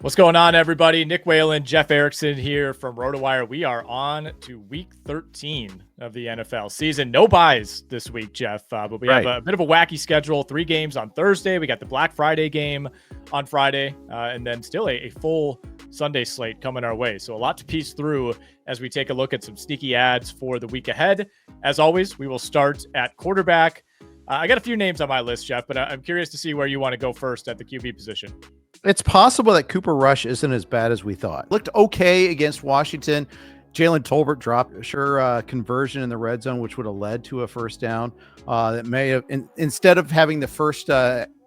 What's going on, everybody? Nick Whalen, Jeff Erickson here from RotoWire. We are on to week 13 of the NFL season. No buys this week, Jeff, but we have a bit of a wacky schedule. 3 games on Thursday. We got the Black Friday game on Friday, and then still a full Sunday slate coming our way. So a lot to piece through as we take a look at some sneaky ads for the week ahead. As always, we will start at quarterback. I got a few names on my list, Jeff, but I'm curious to see where you want to go first at the QB position. It's possible that Cooper Rush isn't as bad as we thought. Looked okay against Washington. Jalen Tolbert dropped conversion in the red zone, which would have led to a first down. That may have, instead of having the first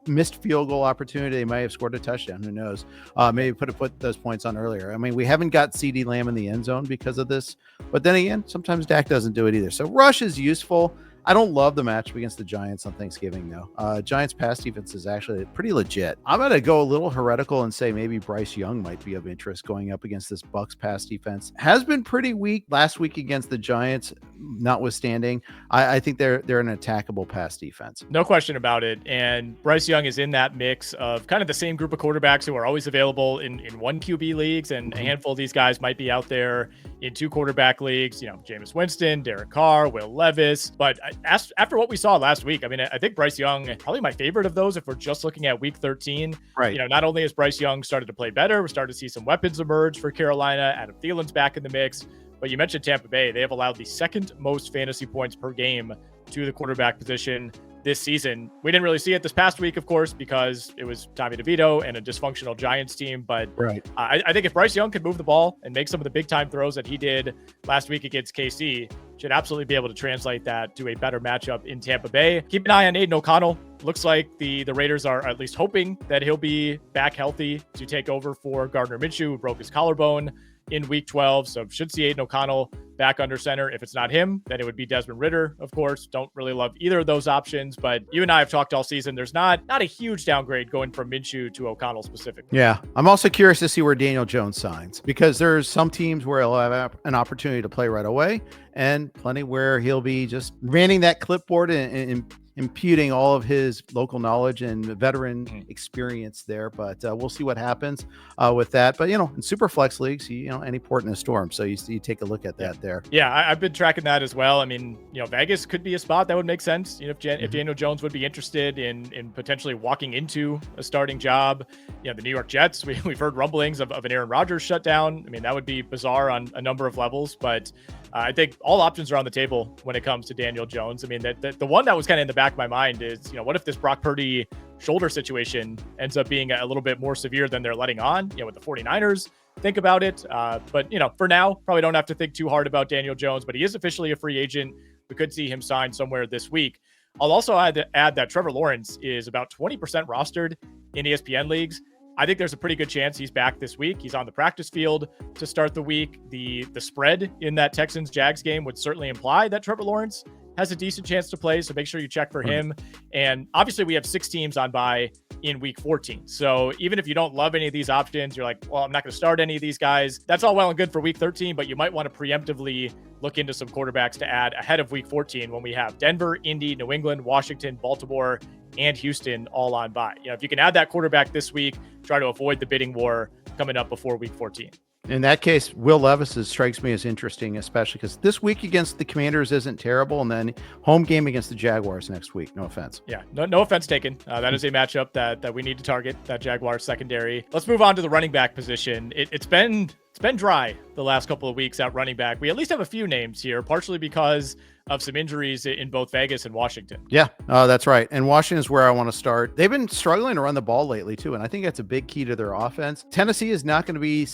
missed field goal opportunity, they may have scored a touchdown. Who knows? Maybe put those points on earlier. I mean, we haven't got CeeDee Lamb in the end zone because of this. But then again, sometimes Dak doesn't do it either. So Rush is useful. I don't love the matchup against the Giants on Thanksgiving, though. Giants pass defense is actually pretty legit. I'm going to go a little heretical and say maybe Bryce Young might be of interest going up against this Bucs pass defense. Has been pretty weak last week against the Giants, notwithstanding. I think they're an attackable pass defense. No question about it. And Bryce Young is in that mix of kind of the same group of quarterbacks who are always available in one QB leagues, and a handful of these guys might be out there in 2 quarterback leagues. You know, Jameis Winston, Derek Carr, Will Levis. But after what we saw last week, I mean, I think Bryce Young, probably my favorite of those if we're just looking at week 13. Right. You know, not only has Bryce Young started to play better, we're starting to see some weapons emerge for Carolina. Adam Thielen's back in the mix. But you mentioned Tampa Bay. They have allowed the 2nd most fantasy points per game to the quarterback position this season. We didn't really see it this past week, of course, because it was Tommy DeVito and a dysfunctional Giants team. But I think if Bryce Young could move the ball and make some of the big time throws that he did last week against KC, should absolutely be able to translate that to a better matchup in Tampa Bay. Keep an eye on Aidan O'Connell. Looks like the Raiders are at least hoping that he'll be back healthy to take over for Gardner Minshew, who broke his collarbone in week 12. So should see Aidan O'Connell back under center. If it's not him, then it would be Desmond Ridder, of course. Don't really love either of those options, but you and I have talked all season. There's not a huge downgrade going from Minshew to O'Connell specifically. Yeah. I'm also curious to see where Daniel Jones signs, because there's some teams where he'll have an opportunity to play right away and plenty where he'll be just manning that clipboard and imputing all of his local knowledge and veteran experience there. But we'll see what happens with that. But, you know, in super flex leagues, any port in a storm. So you take a look at that there. Yeah, I've been tracking that as well. I mean, Vegas could be a spot that would make sense. If Daniel Jones would be interested in potentially walking into a starting job. The New York Jets, we've heard rumblings of an Aaron Rodgers shutdown. I mean, that would be bizarre on a number of levels, but I think all options are on the table when it comes to Daniel Jones. I mean, the one that was kind of in the back of my mind is, what if this Brock Purdy shoulder situation ends up being a little bit more severe than they're letting on, with the 49ers? Think about it. But, for now, probably don't have to think too hard about Daniel Jones, but he is officially a free agent. We could see him sign somewhere this week. I'll also add that Trevor Lawrence is about 20% rostered in ESPN leagues. I think there's a pretty good chance he's back this week. He's on the practice field to start the week. The spread in that Texans-Jags game would certainly imply that Trevor Lawrence has a decent chance to play, so make sure you check for him. And obviously we have 6 teams on bye in week 14. So even if you don't love any of these options, you're like, well, I'm not going to start any of these guys. That's all well and good for week 13, but you might want to preemptively look into some quarterbacks to add ahead of week 14 when we have Denver, Indy, New England, Washington, Baltimore, and Houston all on bye. If you can add that quarterback this week, try to avoid the bidding war coming up before week 14. In that case, Will Levis strikes me as interesting, especially because this week against the Commanders isn't terrible, and then home game against the Jaguars next week. No offense. Yeah, no offense taken. That is a matchup that we need to target, that Jaguars secondary. Let's move on to the running back position. It's been dry the last couple of weeks at running back. We at least have a few names here, partially because of some injuries in both Vegas and Washington. Yeah, that's right. And Washington is where I want to start. They've been struggling to run the ball lately too, and I think that's a big key to their offense. Tennessee is not going to be a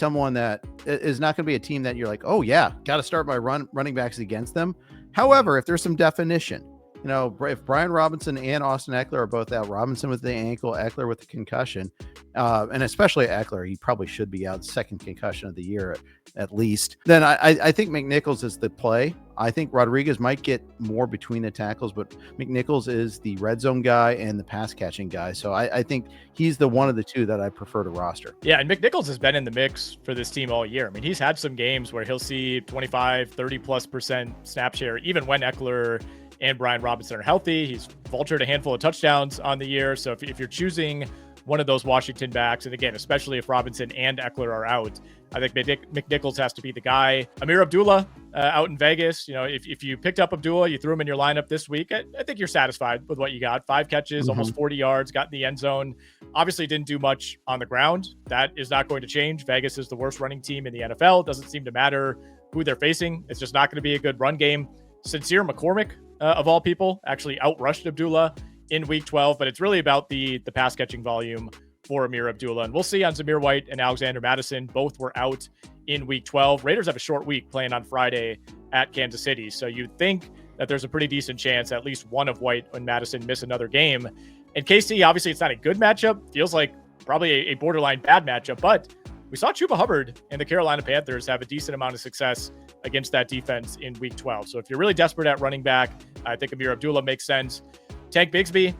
team that you're like, oh yeah, got to start my running backs against them. However, if there's some definition, if Brian Robinson and Austin Eckler are both out, Robinson with the ankle, Eckler with the concussion, and especially Eckler, he probably should be out, 2nd concussion of the year at least, then I think McNichols is the play. I think Rodriguez might get more between the tackles, but McNichols is the red zone guy and the pass catching guy. So I think he's the one of the two that I prefer to roster. Yeah, and McNichols has been in the mix for this team all year. I mean, he's had some games where he'll see 25, 30+% snap share, even when Eckler and Brian Robinson are healthy. He's vultured a handful of touchdowns on the year. So if you're choosing one of those Washington backs. And again, especially if Robinson and Eckler are out, I think McNichols has to be the guy. Ameer Abdullah out in Vegas. If you picked up Abdullah, you threw him in your lineup this week, I think you're satisfied with what you got. 5 catches, almost 40 yards, got in the end zone. Obviously didn't do much on the ground. That is not going to change. Vegas is the worst running team in the NFL. It doesn't seem to matter who they're facing. It's just not going to be a good run game. Sincere McCormick, of all people, actually outrushed Abdullah in week 12, but it's really about the pass catching volume for Ameer Abdullah. And we'll see on Zamir White and Alexander Mattison. Both were out in week 12. Raiders have a short week playing on Friday at Kansas City. So you'd think that there's a pretty decent chance at least one of White and Mattison miss another game. And KC, obviously it's not a good matchup. Feels like probably a borderline bad matchup, but we saw Chuba Hubbard and the Carolina Panthers have a decent amount of success against that defense in week 12. So if you're really desperate at running back, I think Ameer Abdullah makes sense. Tank Bigsby,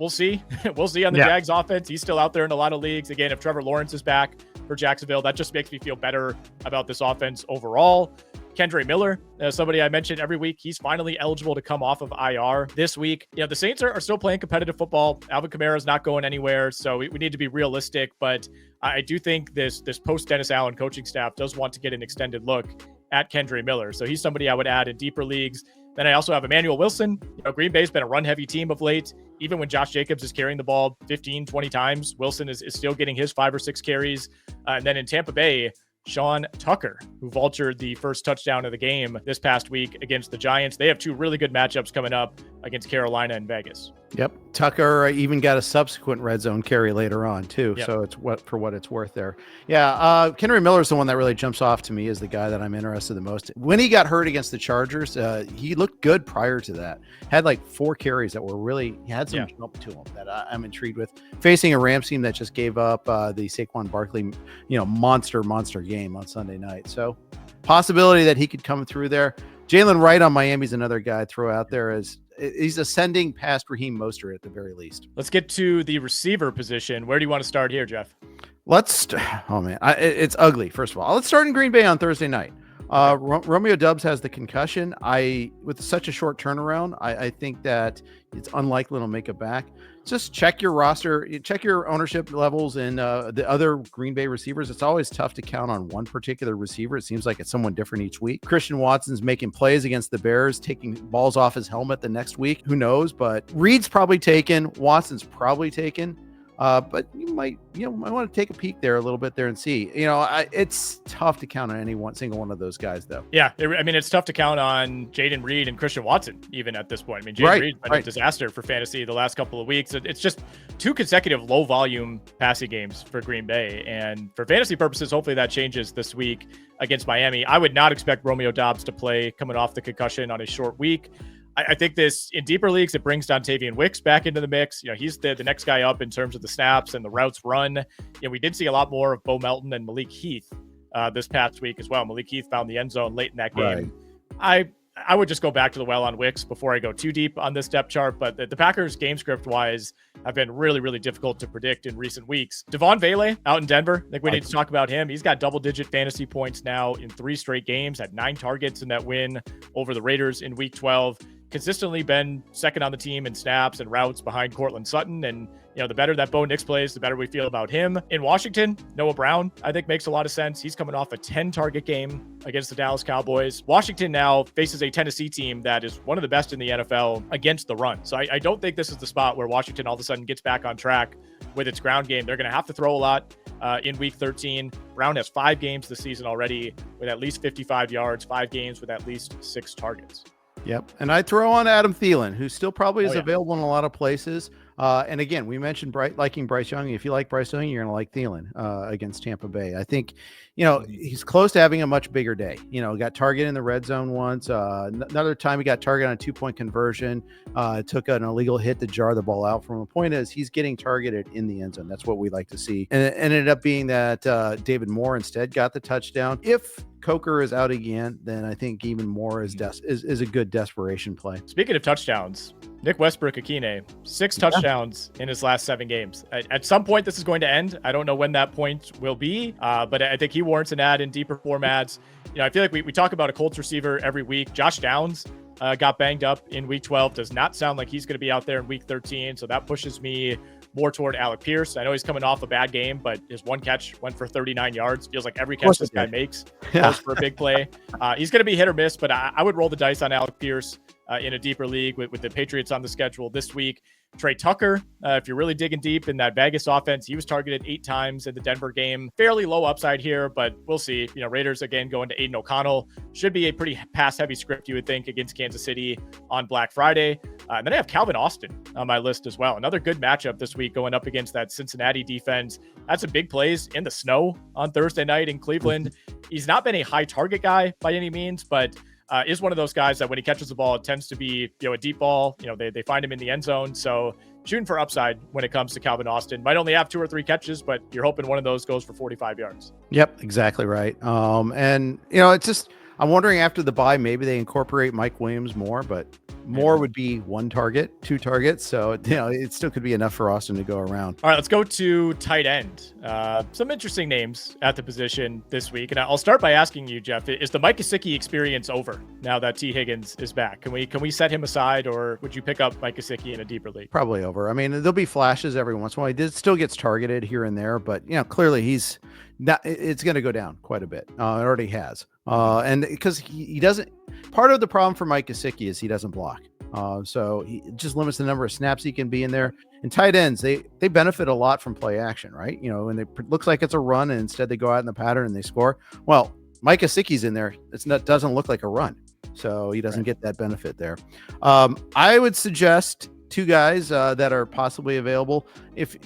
we'll see. We'll see on the Jags offense. He's still out there in a lot of leagues. Again, if Trevor Lawrence is back for Jacksonville, that just makes me feel better about this offense overall. Kendre Miller, somebody I mentioned every week, he's finally eligible to come off of IR this week. The Saints are still playing competitive football. Alvin Kamara is not going anywhere, so we need to be realistic. But I do think this post-Dennis Allen coaching staff does want to get an extended look at Kendre Miller. So he's somebody I would add in deeper leagues. Then I also have Emmanuel Wilson. Green Bay's been a run-heavy team of late. Even when Josh Jacobs is carrying the ball 15, 20 times, Wilson is still getting his 5 or 6 carries. And then in Tampa Bay, Sean Tucker, who vultured the first touchdown of the game this past week against the Giants. They have 2 really good matchups coming up against Carolina and Vegas. Yep. Tucker even got a subsequent red zone carry later on too. Yep. So it's what it's worth there. Yeah. Kendre Miller is the one that really jumps off to me as the guy that I'm interested the most. When he got hurt against the Chargers, he looked good prior to that. Had like 4 carries that were really, he had some jump to him that I'm intrigued with. Facing a Rams team that just gave up the Saquon Barkley, monster game on Sunday night. So possibility that he could come through there. Jaylen Wright on Miami's another guy I'd throw out there as he's ascending past Raheem Mostert at the very least. Let's get to the receiver position. Where do you want to start here, Jeff? It's ugly. First of all, let's start in Green Bay on Thursday night. Romeo Doubs has the concussion. With such a short turnaround, I think that it's unlikely to make it back. Just check your roster, check your ownership levels and the other Green Bay receivers. It's always tough to count on one particular receiver. It seems like it's someone different each week. Christian Watson's making plays against the Bears, taking balls off his helmet the next week. Who knows? But Reed's probably taken. Watson's probably taken. But you might want to take a peek there a little bit there and see. It's tough to count on any single one of those guys, though. Yeah, it's tough to count on Jaden Reed and Christian Watson even at this point. Jaden Reed's been a disaster for fantasy the last couple of weeks. It's just 2 consecutive low-volume passing games for Green Bay, and for fantasy purposes, hopefully that changes this week against Miami. I would not expect Romeo Doubs to play coming off the concussion on a short week. I think this in deeper leagues, it brings Dontavian Wicks back into the mix. He's the next guy up in terms of the snaps and the routes run. We did see a lot more of Bo Melton and Malik Heath this past week as well. Malik Heath found the end zone late in that game. Right. I would just go back to the well on Wicks before I go too deep on this depth chart, but the Packers game script wise have been really, really difficult to predict in recent weeks. Devaughn Vele out in Denver. I think we need to talk about him. He's got double-digit fantasy points now in 3 straight games, had 9 targets in that win over the Raiders in week 12. Consistently been second on the team in snaps and routes behind Cortland Sutton. And, the better that Bo Nix plays, the better we feel about him. In Washington, Noah Brown, I think, makes a lot of sense. He's coming off a 10-target game against the Dallas Cowboys. Washington now faces a Tennessee team that is one of the best in the NFL against the run. So I don't think this is the spot where Washington all of a sudden gets back on track with its ground game. They're going to have to throw a lot in week 13. Brown has 5 games this season already with at least 55 yards, 5 games with at least 6 targets. Yep. And I throw on Adam Thielen, who still probably is available in a lot of places. And again, we mentioned liking Bryce Young. If you like Bryce Young, you're going to like Thielen against Tampa Bay. I think, he's close to having a much bigger day. Got targeted in the red zone once. Another time he got targeted on a 2-point conversion, took an illegal hit to jar the ball out from him. The point is he's getting targeted in the end zone. That's what we like to see. And it ended up being that David Moore instead got the touchdown. If Coker is out again, then I think even more is a good desperation play. Speaking of touchdowns, Nick Westbrook-Ikhine, 6 touchdowns in his last 7 games. At some point, this is going to end. I don't know when that point will be, but I think he warrants an ad in deeper formats. I feel like we talk about a Colts receiver every week. Josh Downs got banged up in week 12. Does not sound like he's going to be out there in week 13, so that pushes me more toward Alec Pierce. I know he's coming off a bad game, but his one catch went for 39 yards. Feels like every catch this guy makes goes for a big play. He's going to be hit or miss, but I would roll the dice on Alec Pierce in a deeper league with the Patriots on the schedule this week. Tre Tucker, if you're really digging deep in that Vegas offense, he was targeted 8 times in the Denver game. Fairly low upside here, but we'll see. Raiders again going to Aidan O'Connell. Should be a pretty pass-heavy script, you would think, against Kansas City on Black Friday. And then I have Calvin Austin on my list as well. Another good matchup this week going up against that Cincinnati defense. Had some big plays in the snow on Thursday night in Cleveland. He's not been a high target guy by any means, but is one of those guys that when he catches the ball, it tends to be, a deep ball. They find him in the end zone. So shooting for upside when it comes to Calvin Austin. Might only have 2 or 3 catches, but you're hoping one of those goes for 45 yards. Yep, exactly right. And it's just, I'm wondering after the bye, maybe they incorporate Mike Williams more, but more would be 1 target, 2 targets. So, it still could be enough for Austin to go around. All right, let's go to tight end. Some interesting names at the position this week. And I'll start by asking you, Jeff, is the Mike Gesicki experience over now that T. Higgins is back? Can we set him aside, or would you pick up Mike Gesicki in a deeper league? Probably over. I mean, there'll be flashes every once in a while. He still gets targeted here and there, but, clearly he's not, it's going to go down quite a bit. It already has. And because he doesn't, part of the problem for Mike Gesicki is he doesn't block. So he just limits the number of snaps he can be in there. And tight ends, they benefit a lot from play action, right? When it looks like it's a run and instead they go out in the pattern and they score. Well, Mike Gesicki's in there. Doesn't look like a run. So he doesn't get that benefit there. I would suggest 2 guys that are possibly available, if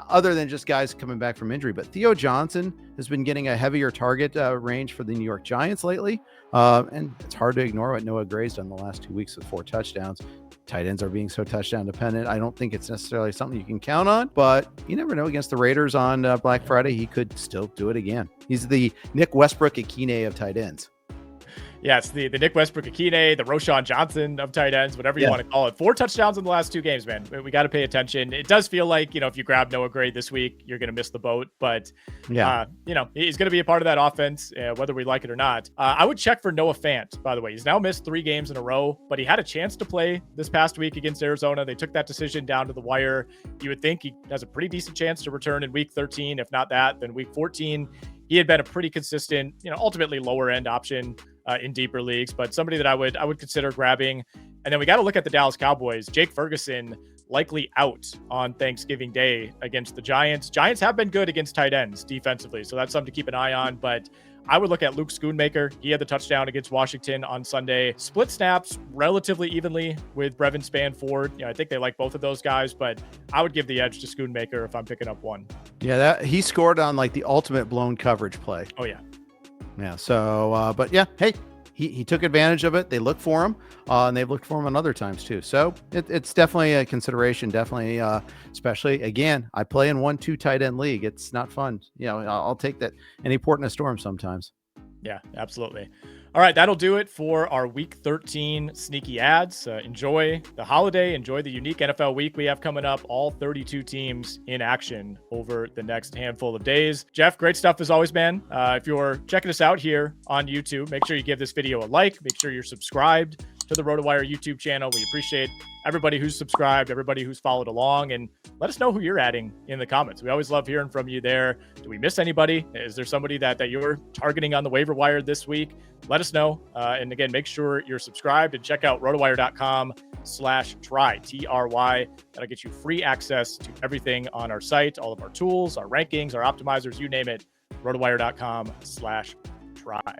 other than just guys coming back from injury. But Theo Johnson has been getting a heavier target range for the New York Giants lately, and it's hard to ignore what Noah Gray's done the last 2 weeks with 4 touchdowns. Tight ends are being so touchdown dependent. I don't think it's necessarily something you can count on, but you never know. Against the Raiders on Black Friday, he could still do it again. He's the Nick Westbrook-Ikhine of tight ends. Yeah, it's the Nick Westbrook-Ikhine, the Roschon Johnson of tight ends, whatever you want to call it. 4 touchdowns in the last 2 games, man. We got to pay attention. It does feel like, if you grab Noah Gray this week, you're going to miss the boat. But, he's going to be a part of that offense, whether we like it or not. I would check for Noah Fant, by the way. He's now missed 3 games in a row, but he had a chance to play this past week against Arizona. They took that decision down to the wire. You would think he has a pretty decent chance to return in week 13. If not that, then week 14. He had been a pretty consistent, ultimately lower end option in deeper leagues, but somebody that I would consider grabbing. And then we got to look at the Dallas Cowboys. Jake Ferguson likely out on Thanksgiving Day against the Giants. Giants have been good against tight ends defensively, so that's something to keep an eye on. But I would look at Luke Schoonmaker. He had the touchdown against Washington on Sunday. Split snaps relatively evenly with Brevin Spanford. I think they like both of those guys, but I would give the edge to Schoonmaker if I'm picking up one. Yeah, he scored on like the ultimate blown coverage play. Oh yeah. Yeah. So, but yeah, hey, he took advantage of it. They looked for him, and they've looked for him on other times too. So it's definitely a consideration. Definitely, especially again, I play in 1-2 tight end league. It's not fun. I'll take that any port in a storm sometimes. Yeah, absolutely. All right, that'll do it for our Week 13 sneaky ads. Enjoy the holiday. Enjoy the unique NFL week we have coming up. All 32 teams in action over the next handful of days. Jeff, great stuff as always, man. If you're checking us out here on YouTube, make sure you give this video a like. Make sure you're subscribed to the RotoWire YouTube channel. We appreciate everybody who's subscribed, everybody who's followed along, and let us know who you're adding in the comments. We always love hearing from you there. Do we miss anybody? Is there somebody that you're targeting on the waiver wire this week? Let us know. And again, make sure you're subscribed and check out rotowire.com/try, TRY. That'll get you free access to everything on our site, all of our tools, our rankings, our optimizers, you name it, rotowire.com/try.